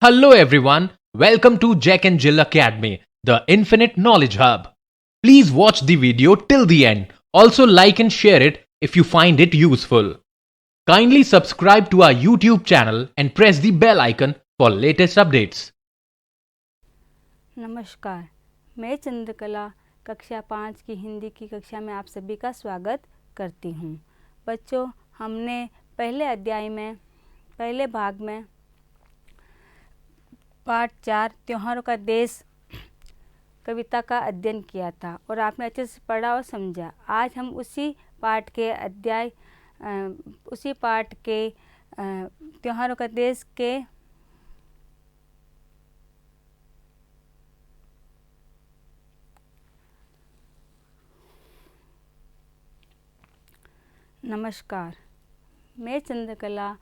Hello everyone, welcome to Jack and Jill Academy, the Infinite Knowledge Hub. Please watch the video till the end. Also like and share it if you find it useful. Kindly subscribe to our YouTube channel and press the bell icon for latest updates. नमस्कार, मैं चंद्रकला कक्षा 5 की हिंदी की कक्षा में आप सभी का स्वागत करती हूँ। बच्चों, हमने पहले भाग में पाठ 4 त्योहारों का देश कविता का अध्ययन किया था और आपने अच्छे से पढ़ा और समझा। आज हम उसी पाठ के त्योहारों का देश के नमस्कार, मैं चंद्रकला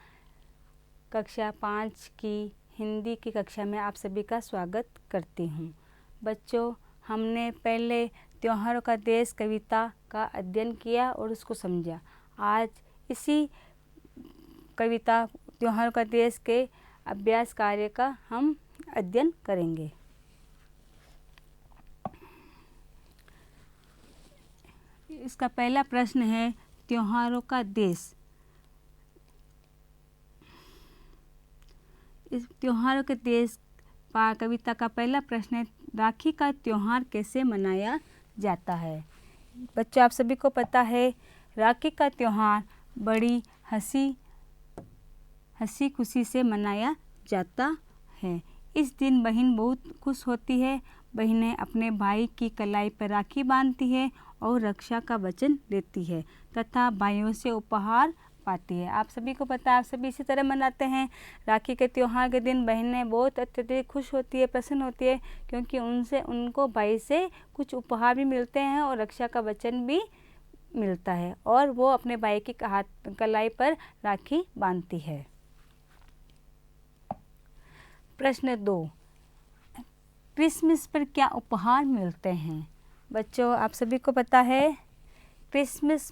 कक्षा 5 की हिंदी की कक्षा में आप सभी का स्वागत करती हूँ। बच्चों, हमने पहले त्योहारों का देश कविता का अध्ययन किया और उसको समझा। आज इसी कविता त्योहारों का देश के अभ्यास कार्य का हम अध्ययन करेंगे। इसका पहला प्रश्न है त्योहारों का देश। इस त्योहारों के देश कविता का पहला प्रश्न है, राखी का त्योहार कैसे मनाया जाता है। बच्चों, आप सभी को पता है राखी का त्योहार बड़ी हंसी खुशी से मनाया जाता है। इस दिन बहन बहुत खुश होती है। बहनें अपने भाई की कलाई पर राखी बांधती है और रक्षा का वचन देती है तथा भाइयों से उपहार पाती है। आप सभी को पता है, आप सभी इसी तरह मनाते हैं। राखी के त्योहार के दिन बहनें बहुत अत्यधिक खुश होती है, प्रसन्न होती है, क्योंकि उनको भाई से कुछ उपहार भी मिलते हैं और रक्षा का वचन भी मिलता है और वो अपने भाई की कलाई पर राखी बांधती है। प्रश्न 2, क्रिसमस पर क्या उपहार मिलते हैं। बच्चों, आप सभी को पता है क्रिसमस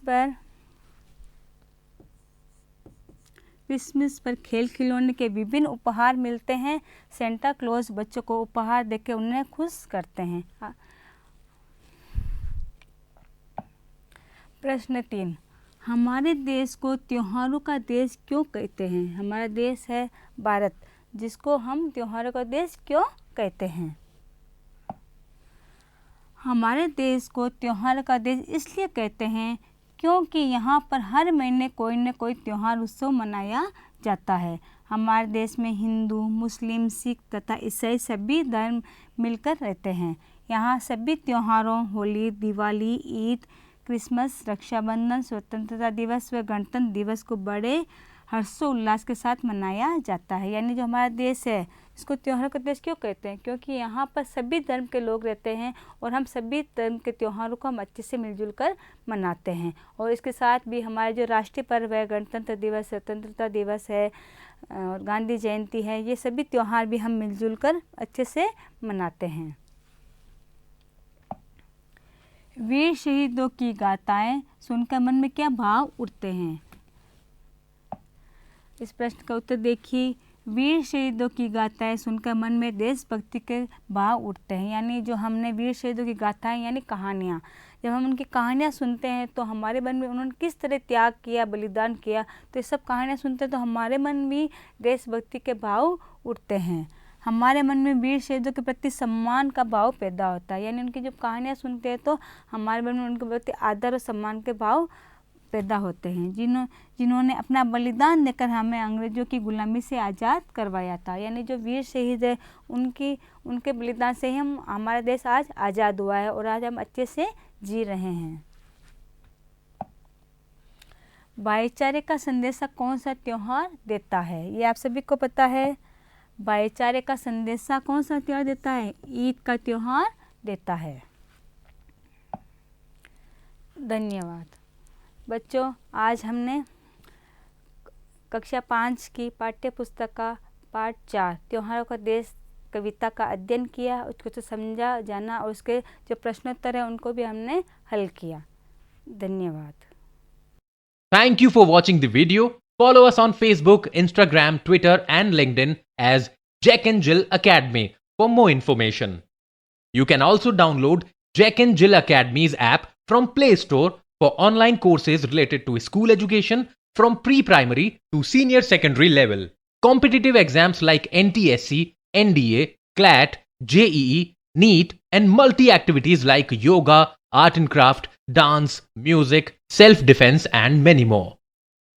पर खेल खिलौने के विभिन्न उपहार मिलते हैं। सेंटा क्लॉज बच्चों को उपहार देकर उन्हें खुश करते हैं। प्रश्न 3, हमारे देश को त्योहारों का देश क्यों कहते हैं। हमारा देश है भारत, जिसको हम त्योहारों का देश क्यों कहते हैं। हमारे देश को त्योहार का देश इसलिए कहते हैं क्योंकि यहाँ पर हर महीने कोई न कोई त्योहार उत्सव मनाया जाता है। हमारे देश में हिंदू, मुस्लिम, सिख तथा ईसाई सभी धर्म मिलकर रहते हैं। यहाँ सभी त्योहारों होली, दिवाली, ईद, क्रिसमस, रक्षाबंधन, स्वतंत्रता दिवस व गणतंत्र दिवस को बड़े हर्षोल्लास के साथ मनाया जाता है। यानी जो हमारा देश है, इसको त्योहारों का देश क्यों कहते हैं, क्योंकि यहाँ पर सभी धर्म के लोग रहते हैं और हम सभी धर्म के त्योहारों को हम अच्छे से मिलजुल कर मनाते हैं। और इसके साथ भी हमारे जो राष्ट्रीय पर्व है, गणतंत्र दिवस, स्वतंत्रता दिवस है और गांधी जयंती है, ये सभी त्योहार भी हम मिलजुल कर अच्छे से मनाते हैं। वीर शहीदों की गाथाएं सुनकर मन में क्या भाव उठते हैं। इस प्रश्न का उत्तर देखिए। वीर शहीदों की गाथाएं सुनकर मन में देशभक्ति के भाव उठते हैं। यानी जो हमने वीर शहीदों की गाथाएं यानी कहानियाँ, जब हम उनकी कहानियाँ सुनते हैं तो हमारे मन में उन्होंने किस तरह त्याग किया, बलिदान किया, तो ये सब कहानियाँ सुनते हैं तो हमारे मन में देशभक्ति के भाव उठते हैं। हमारे मन में वीर शहीदों के प्रति सम्मान का भाव पैदा होता है। यानी उनकी जब कहानियाँ सुनते हैं तो हमारे मन में उनके प्रति आदर और सम्मान के भाव पैदा होते हैं, जिन्होंने अपना बलिदान देकर हमें अंग्रेजों की गुलामी से आज़ाद करवाया था। यानी जो वीर शहीद है, उनके बलिदान से ही हमारा देश आज आज़ाद हुआ है और आज हम अच्छे से जी रहे हैं। भाईचारे का संदेशा कौन सा त्योहार देता है, ये आप सभी को पता है। भाईचारे का संदेशा कौन सा त्योहार देता है, ईद का त्योहार देता है। धन्यवाद। बच्चों, आज हमने कक्षा 5 की पाठ्य पुस्तक का पाठ 4 त्योहारों का देश कविता का अध्ययन किया, उसको तो समझा, जाना और उसके जो प्रश्नोत्तर है उनको भी हमने हल किया। धन्यवाद। Thank you for watching the video. Follow us on Facebook, Instagram, Twitter, and LinkedIn as Jack and Jill Academy for more information. You can also download Jack and Jill Academy's app from Play Store for online courses related to school education from pre-primary to senior secondary level. Competitive exams like NTSC, NDA, CLAT, JEE, NEET, and multi-activities like yoga, art and craft, dance, music, self-defense, and many more.